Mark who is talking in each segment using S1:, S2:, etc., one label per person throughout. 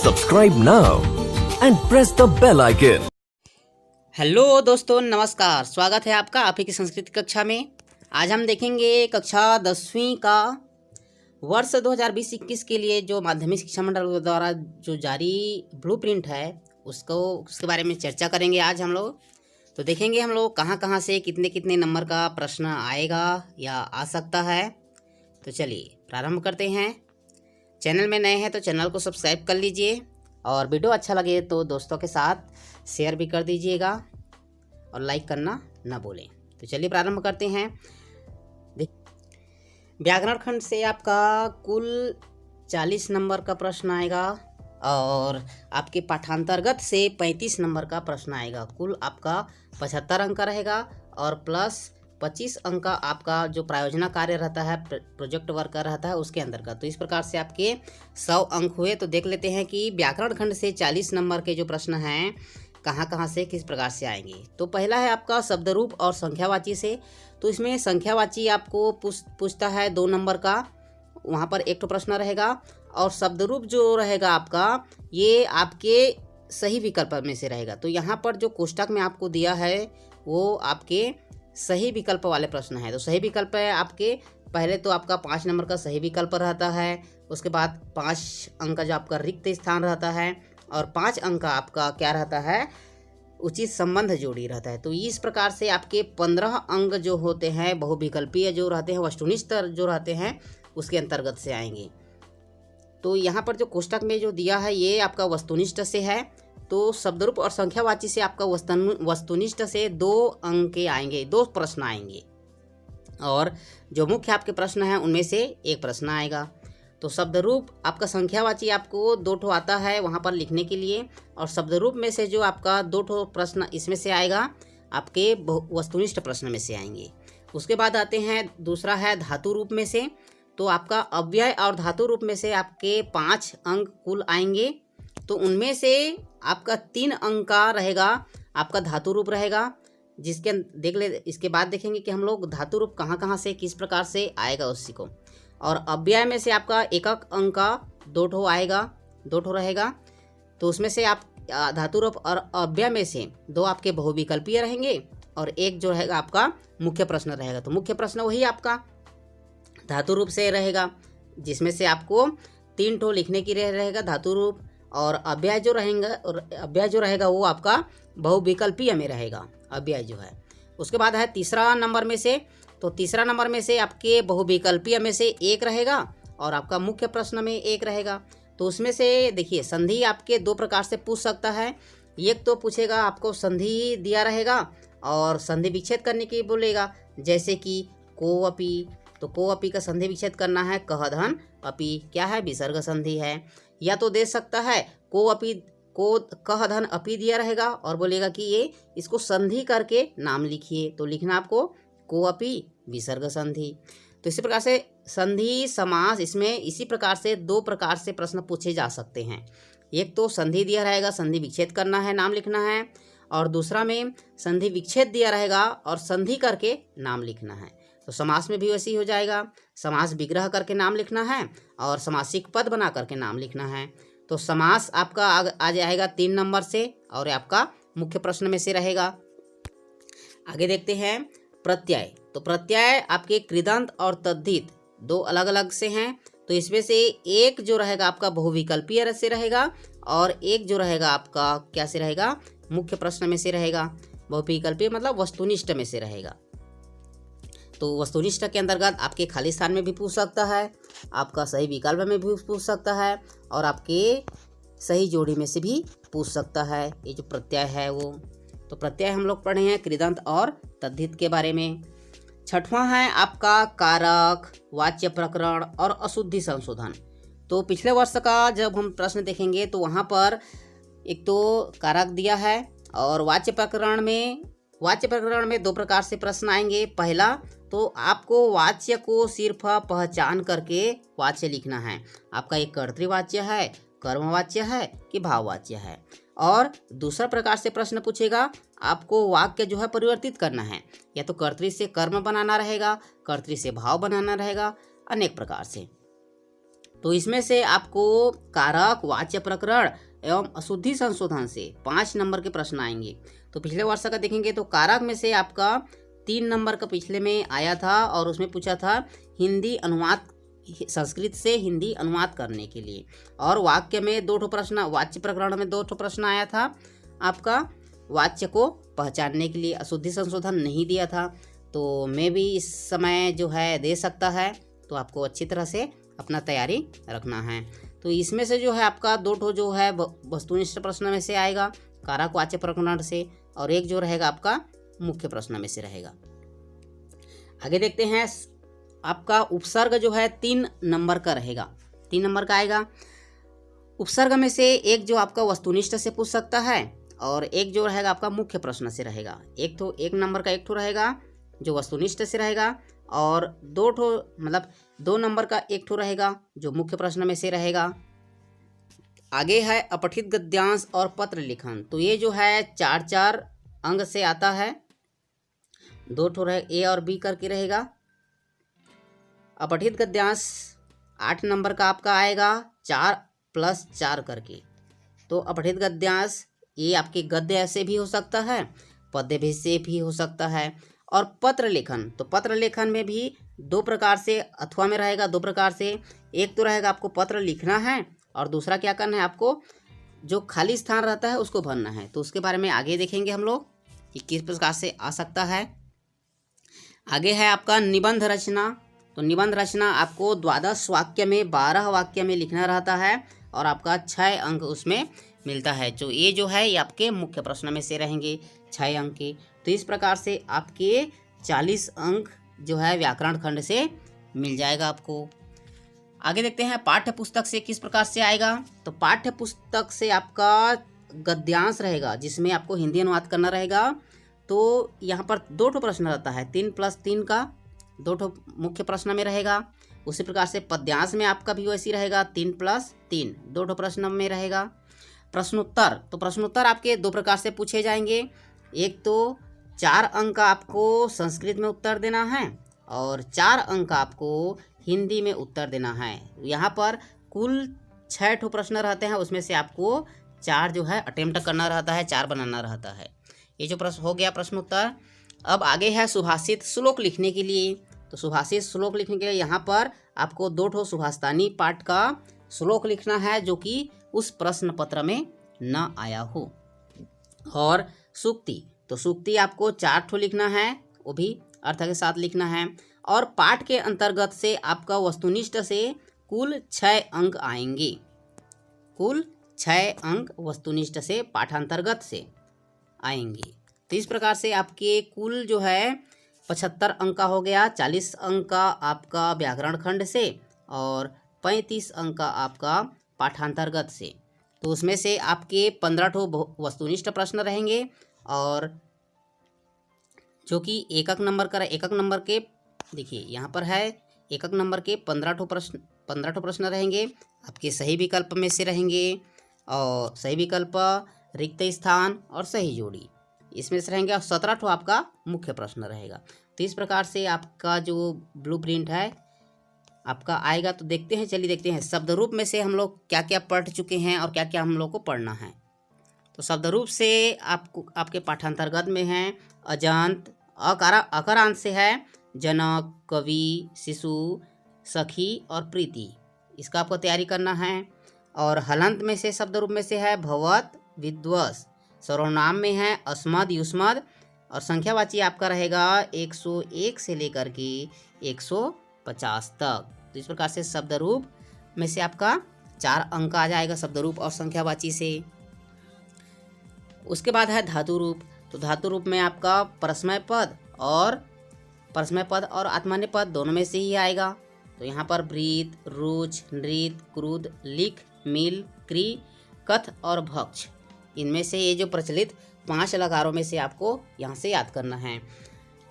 S1: Subscribe now and press the bell icon.
S2: Hello दोस्तों, नमस्कार। स्वागत है आपका आप ही की संस्कृत कक्षा में। आज हम देखेंगे कक्षा 10वीं का वर्ष 2020-21 के लिए जो माध्यमिक शिक्षा मंडल द्वारा जो जारी ब्लूप्रिंट है उसके बारे में चर्चा करेंगे। आज हम लोग तो देखेंगे हम लोग कहाँ से कितने कितने नंबर का प्रश्न आएगा या आ सकता है। तो चलिए प्रारंभ करते हैं। चैनल में नए हैं तो चैनल को सब्सक्राइब कर लीजिए और वीडियो अच्छा लगे तो दोस्तों के साथ शेयर भी कर दीजिएगा और लाइक करना ना भूलें। तो चलिए प्रारंभ करते हैं। व्याकरण खंड से आपका कुल 40 नंबर का प्रश्न आएगा और आपके पाठांतर्गत से 35 नंबर का प्रश्न आएगा। कुल आपका 75 अंक का रहेगा और प्लस 25 अंक का आपका जो प्रायोजना कार्य रहता है, प्रोजेक्ट वर्क रहता है उसके अंतर्गत। तो इस प्रकार से आपके 100 अंक हुए। तो देख लेते हैं कि व्याकरण खंड से 40 नंबर के जो प्रश्न हैं कहाँ से किस प्रकार से आएंगे। तो पहला है आपका शब्द रूप और संख्यावाची से। तो इसमें संख्यावाची आपको पूछता है 2 नंबर का, वहाँ पर एक तो प्रश्न रहेगा। और शब्द रूप जो रहेगा आपका ये आपके सही विकल्प में से रहेगा। तो यहाँ पर जो कोष्टक में आपको दिया है वो आपके सही विकल्प वाले प्रश्न है। तो सही विकल्प है आपके पहले तो आपका 5 नंबर का सही विकल्प रहता है, उसके बाद 5 अंक का जो आपका रिक्त स्थान रहता है और 5 अंक का आपका क्या रहता है, उचित संबंध जोड़ी रहता है। तो इस प्रकार से आपके 15 अंक जो होते हैं बहुविकल्पीय जो रहते हैं, वस्तुनिष्ठ जो रहते हैं उसके अंतर्गत से आएंगे। तो यहाँ पर जो कोष्टक में जो दिया है ये आपका वस्तुनिष्ठ से है। तो शब्दरूप और संख्यावाची से आपका वस्तुनिष्ठ से 2 अंक के आएंगे, 2 प्रश्न आएंगे और जो मुख्य आपके प्रश्न हैं उनमें से एक प्रश्न आएगा। तो शब्दरूप आपका संख्यावाची आपको 2 ठो आता है वहाँ पर लिखने के लिए और शब्दरूप में से जो आपका 2 ठो प्रश्न इसमें से आएगा आपके वस्तुनिष्ठ प्रश्न में से आएंगे। उसके बाद आते हैं दूसरा है धातु रूप में से। तो आपका अव्यय और धातु रूप में से आपके 5 अंक कुल आएंगे। तो उनमें से आपका 3 अंक का रहेगा आपका धातु रूप रहेगा, जिसके देख ले। इसके बाद देखेंगे कि हम लोग धातु रूप कहाँ से किस प्रकार से आएगा उसी को। और अव्यय में से आपका 1 अंक का 2 ठो आएगा, 2 ठो रहेगा। तो उसमें से आप धातु रूप और अव्यय में से 2 आपके बहुविकल्पीय रहेंगे और एक जो रहेगा आपका मुख्य प्रश्न रहेगा। तो मुख्य प्रश्न वही आपका धातु रूप से रहेगा, जिसमें से आपको 3 ठो लिखने की रहेगा धातु रूप। और अव्यय जो रहेगा वो आपका बहुविकल्पीय में रहेगा अव्यय जो है। उसके बाद है तीसरा नंबर में से। तो तीसरा नंबर में से आपके बहुविकल्पीय में से 1 रहेगा और आपका मुख्य प्रश्न में 1 रहेगा। तो उसमें से देखिए संधि आपके 2 प्रकार से पूछ सकता है। एक तो पूछेगा आपको संधि दिया रहेगा और संधि विच्छेद करने की बोलेगा, जैसे कि को अपि। तो को अपि का संधि विच्छेद करना है, कह धन अपि क्या है, विसर्ग संधि है। या तो दे सकता है को अपि, को कह धन अपि दिया रहेगा और बोलेगा कि ये इसको संधि करके नाम लिखिए। तो लिखना आपको को अपि विसर्ग संधि। तो इसी प्रकार से संधि समास इसमें इसी प्रकार से 2 प्रकार से प्रश्न पूछे जा सकते हैं। एक तो संधि दिया रहेगा, संधि विच्छेद करना है, नाम लिखना है। और दूसरा में संधि विच्छेद दिया रहेगा और संधि करके नाम लिखना है। तो समास में भी वैसे ही हो जाएगा, समास विग्रह करके नाम लिखना है और समासिक पद बना करके नाम लिखना है। तो समास आपका आ जाएगा 3 नंबर से और आपका मुख्य प्रश्न में से रहेगा। आगे देखते हैं प्रत्यय। तो प्रत्यय आपके कृदंत और तद्धित 2 अलग अलग से हैं। तो इसमें से एक जो रहेगा आपका बहुविकल्पीय से रहेगा और एक जो रहेगा आपका क्या से रहेगा, मुख्य प्रश्न में से रहेगा। बहुविकल्पीय मतलब वस्तुनिष्ठ में से रहेगा। तो वस्तुनिष्ठ के अंतर्गत आपके खाली स्थान में भी पूछ सकता है, आपका सही विकल्प में भी पूछ सकता है और आपके सही जोड़ी में से भी पूछ सकता है। ये जो प्रत्यय है वो, तो प्रत्यय हम लोग पढ़े हैं कृदंत और तद्धित के बारे में। 6वां है आपका कारक, वाच्य प्रकरण और अशुद्धि संशोधन। तो पिछले वर्ष का जब हम प्रश्न देखेंगे तो वहाँ पर एक तो कारक दिया है और वाच्य प्रकरण में 2 प्रकार से प्रश्न आएंगे। पहला तो आपको वाच्य को सिर्फ पहचान करके वाच्य लिखना है। आपका एक कर्तृवाच्य है, कर्मवाच्य है कि भाववाच्य है। और दूसरा प्रकार से प्रश्न पूछेगा, आपको वाक्य जो है परिवर्तित करना है, या तो कर्तृ से कर्म बनाना रहेगा, कर्तृ से भाव बनाना रहेगा, अनेक प्रकार से। तो इसमें से आपको कारक, वाच्य प्रकरण एवं अशुद्धि संशोधन से 5 नंबर के प्रश्न आएंगे। तो पिछले वर्ष का देखेंगे तो कारक में से आपका 3 नंबर का पिछले में आया था और उसमें पूछा था हिंदी अनुवाद, संस्कृत से हिंदी अनुवाद करने के लिए। और वाक्य में 2 प्रश्न, वाच्य प्रकरण में 2 प्रश्न आया था आपका वाच्य को पहचानने के लिए। अशुद्धि संशोधन नहीं दिया था, तो मैं भी इस समय जो है दे सकता है, तो आपको अच्छी तरह से अपना तैयारी रखना है। तो इसमें से जो है आपका 2 जो है वस्तुनिष्ठ प्रश्न में से आएगा, कारक वाच्य प्रकरण से, और एक जो रहेगा आपका मुख्य प्रश्न में से रहेगा। आगे देखते हैं, आपका उपसर्ग जो है 3 नंबर का रहेगा, 3 नंबर का आएगा। उपसर्ग में से एक जो आपका वस्तुनिष्ठ से पूछ सकता है और एक जो रहेगा आपका मुख्य प्रश्न से रहेगा। एक नंबर का एक रहेगा जो वस्तुनिष्ठ से रहेगा, और 2 नंबर का एक रहेगा जो मुख्य प्रश्न में से रहेगा। आगे है अपठित गद्यांश और पत्र लिखन। तो ये जो है 4-4 अंक से आता है, 2 रहे ए और बी करके रहेगा। अपठित गद्यांश 8 नंबर का आपका आएगा, 4+4 करके। तो अपठित गद्यांश ये आपके गद्य से भी हो सकता है, पद्य भी से भी हो सकता है। और पत्र लेखन, तो पत्र लेखन में भी 2 प्रकार से अथवा में रहेगा, 2 प्रकार से। एक तो रहेगा आपको पत्र लिखना है और दूसरा क्या करना है, आपको जो खाली स्थान रहता है उसको भरना है। तो उसके बारे में आगे देखेंगे हम लोग कि किस प्रकार से आ सकता है। आगे है आपका निबंध रचना। तो निबंध रचना आपको 12 वाक्य में 12 वाक्य में लिखना रहता है और आपका 6 अंक उसमें मिलता है। जो ये जो है ये आपके मुख्य प्रश्न में से रहेंगे 6 अंक के। तो इस प्रकार से आपके 40 अंक जो है व्याकरण खंड से मिल जाएगा आपको। आगे देखते हैं पाठ्य पुस्तक से किस प्रकार से आएगा। तो पाठ्य पुस्तक से आपका गद्यांश रहेगा जिसमें आपको हिंदी अनुवाद करना रहेगा। तो यहाँ पर 2 प्रश्न रहता है, 3+3 का 2 मुख्य प्रश्न में रहेगा। उसी प्रकार से पद्यांश में आपका भी वैसी रहेगा, 3+3 2 प्रश्न में रहेगा। प्रश्नोत्तर, तो प्रश्नोत्तर आपके 2 प्रकार से पूछे जाएंगे। एक तो 4 अंक का आपको संस्कृत में उत्तर देना है और 4 अंक का आपको हिंदी में उत्तर देना है। यहाँ पर कुल 6 प्रश्न रहते हैं, उसमें से आपको 4 जो है अटेम्प्ट करना रहता है, 4 बनाना रहता है। ये जो प्रश्न हो गया प्रश्नोत्तर। अब आगे है सुभाषित श्लोक लिखने के लिए। तो सुभाषित श्लोक लिखने के लिए यहाँ पर आपको 2 सुभाषितानी पाठ का श्लोक लिखना है जो कि उस प्रश्न पत्र में न आया हो। और सूक्ति, तो सूक्ति आपको 4 लिखना है, वो भी अर्थ के साथ लिखना है। और पाठ के अंतर्गत से आपका वस्तुनिष्ठ से कुल 6 अंक आएंगे, कुल 6 अंक वस्तुनिष्ठ से पाठांतर्गत से आएंगे। तो इस प्रकार से आपके कुल जो है 75 अंक का हो गया, 40 अंक का आपका व्याकरण खंड से और 35 अंक का आपका पाठांतर्गत से। तो उसमें से आपके 15 वस्तुनिष्ठ प्रश्न रहेंगे और जो कि एक नंबर के देखिए यहाँ पर है, एक नंबर के 15 प्रश्न रहेंगे आपके सही विकल्प में से रहेंगे। और सही विकल्प, रिक्त स्थान और सही जोड़ी इसमें से रहेंगे। और 17 आपका मुख्य प्रश्न रहेगा। तो इस प्रकार से आपका जो ब्लूप्रिंट है आपका आएगा। तो देखते हैं, चलिए देखते हैं शब्द रूप में से हम लोग क्या क्या पढ़ चुके हैं और क्या क्या हम लोग को पढ़ना है। तो शब्द रूप से आपको आपके पाठांतर्गत में है अजंत, अकारांत से है जनक, कवि, शिशु, सखी और प्रीति, इसका आपको तैयारी करना है। और हलंत में से शब्द रूप में से है भवत, विद्वस। सर्वनाम में है अस्मद, युष्मद। और संख्यावाची आपका रहेगा 101 से लेकर के 150 तक। तो इस प्रकार से शब्द रूप में से आपका 4 अंक आ जाएगा, शब्द रूप और संख्यावाची से। उसके बाद है धातु रूप। तो धातु रूप में आपका परस्मय पद और आत्मान्य पद दोनों में से ही आएगा। तो यहाँ पर ब्रीत, रुच, नृत, क्रुद, लिख, मिल, क्री, कथ और भक्ष, इनमें से ये जो प्रचलित 5 लकारों में से आपको यहाँ से याद करना है।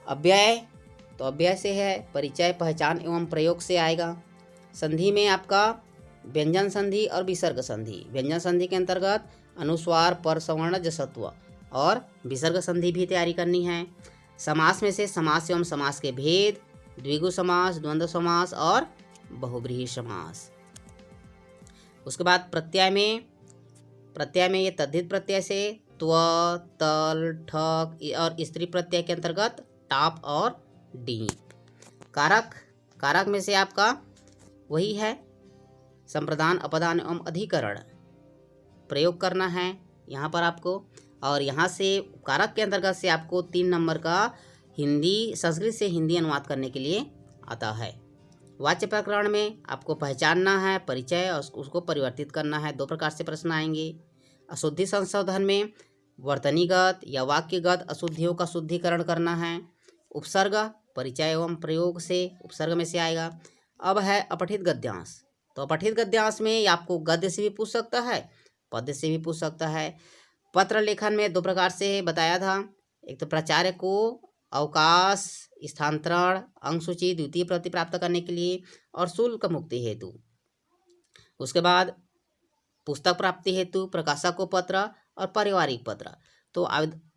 S2: अव्यय, तो अव्यय से है परिचय, पहचान एवं प्रयोग से आएगा। संधि में आपका व्यंजन संधि और विसर्ग संधि। व्यंजन संधि के अंतर्गत अनुस्वार, पर, सवर्ण, जसत्व और विसर्ग संधि भी तैयारी करनी है। समास में से समास एवं समास के भेद, द्विगु समास, द्वंद्व समास और बहुव्रीहि समास। उसके बाद प्रत्यय में ये तद्धित प्रत्यय से त्व, तल, ठक और स्त्री प्रत्यय के अंतर्गत टाप और डीप। कारक में से आपका वही है संप्रदान, अपदान एवं अधिकरण प्रयोग करना है यहाँ पर आपको। और यहाँ से कारक के अंतर्गत से आपको 3 नंबर का संस्कृत से हिंदी अनुवाद करने के लिए आता है। वाच्य प्रकरण में आपको पहचानना है परिचय और उसको परिवर्तित करना है। 2 प्रकार से प्रश्न आएंगे। अशुद्धि संशोधन में वर्तनीगत या वाक्यगत अशुद्धियों का शुद्धिकरण करना है। उपसर्ग परिचय एवं प्रयोग से उपसर्ग में से आएगा। अब है अपठित गद्यांश। तो अपठित गद्यांश में आपको गद्य से भी पूछ सकता है, पद्य से भी पूछ सकता है। पत्र लेखन में 2 प्रकार से बताया था। एक तो प्राचार्य को अवकाश, स्थानांतरण, अंक सूची, द्वितीय प्रति प्राप्त करने के लिए और शुल्क मुक्ति हेतु। उसके बाद पुस्तक प्राप्ति हेतु प्रकाशक को पत्र और पारिवारिक पत्र। तो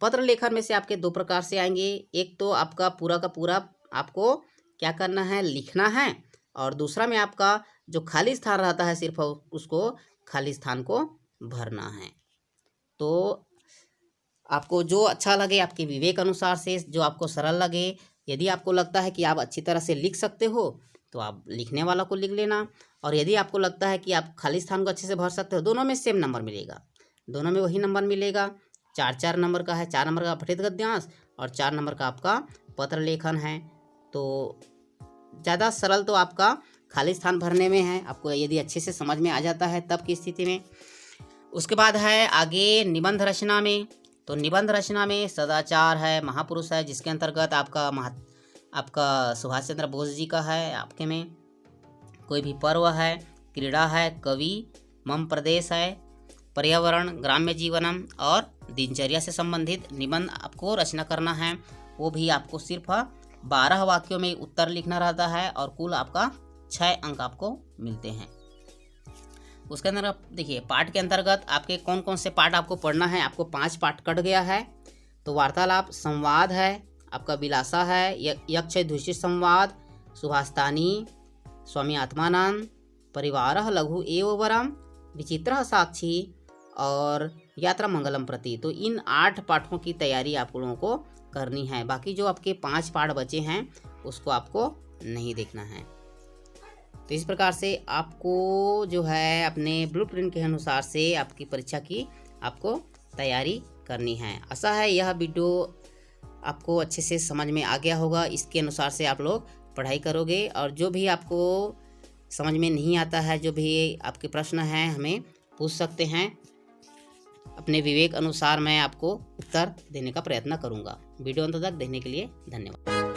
S2: पत्र लेखन में से आपके 2 प्रकार से आएंगे। एक तो आपका पूरा का पूरा आपको क्या करना है, लिखना है, और दूसरा में आपका जो खाली स्थान रहता है सिर्फ उसको खाली स्थान को भरना है। तो आपको जो अच्छा लगे आपके विवेक अनुसार से, जो आपको सरल लगे, यदि आपको लगता है कि आप अच्छी तरह से लिख सकते हो तो आप लिखने वाला को लिख लेना, और यदि आपको लगता है कि आप खाली स्थान को अच्छे से भर सकते हो, दोनों में सेम नंबर मिलेगा, दोनों में वही नंबर मिलेगा। 4 नंबर का है। 4 नंबर का अपठित गद्यांश और 4 नंबर का आपका पत्र लेखन है। तो ज़्यादा सरल तो आपका खाली स्थान भरने में है, आपको यदि अच्छे से समझ में आ जाता है तब की स्थिति में। उसके बाद है आगे निबंध रचना में। तो निबंध रचना में सदाचार है, महापुरुष है, जिसके अंतर्गत आपका सुभाष चंद्र बोस जी का है। आपके में कोई भी पर्व है, क्रीड़ा है, कवि, मम प्रदेश है, पर्यावरण, ग्राम्य जीवनम और दिनचर्या से संबंधित निबंध आपको रचना करना है। वो भी आपको सिर्फ 12 वाक्यों में उत्तर लिखना रहता है और कुल आपका 6 अंक आपको मिलते हैं। उसके अंदर देखिए पाठ के अंतर्गत आपके कौन कौन से पाठ आपको पढ़ना है। आपको 5 पाठ कट गया है। तो वार्तालाप, संवाद है, आपका विलासा है, यक्ष द्विषित संवाद, सुभाषतानी, स्वामी आत्मानंद, परिवारः लघु एव वरम, विचित्रः साक्षी और यात्रा मंगलम प्रति। तो इन 8 पाठों की तैयारी आप लोगों को करनी है। बाकी जो आपके 5 पाठ बचे हैं उसको आपको नहीं देखना है। तो इस प्रकार से आपको जो है अपने ब्लूप्रिंट के अनुसार से आपकी परीक्षा की आपको तैयारी करनी है। आशा है यह वीडियो आपको अच्छे से समझ में आ गया होगा। इसके अनुसार से आप लोग पढ़ाई करोगे और जो भी आपको समझ में नहीं आता है, जो भी आपके प्रश्न हैं, हमें पूछ सकते हैं। अपने विवेक अनुसार मैं आपको उत्तर देने का प्रयत्न करूंगा। वीडियो अंत तक देखने के लिए धन्यवाद।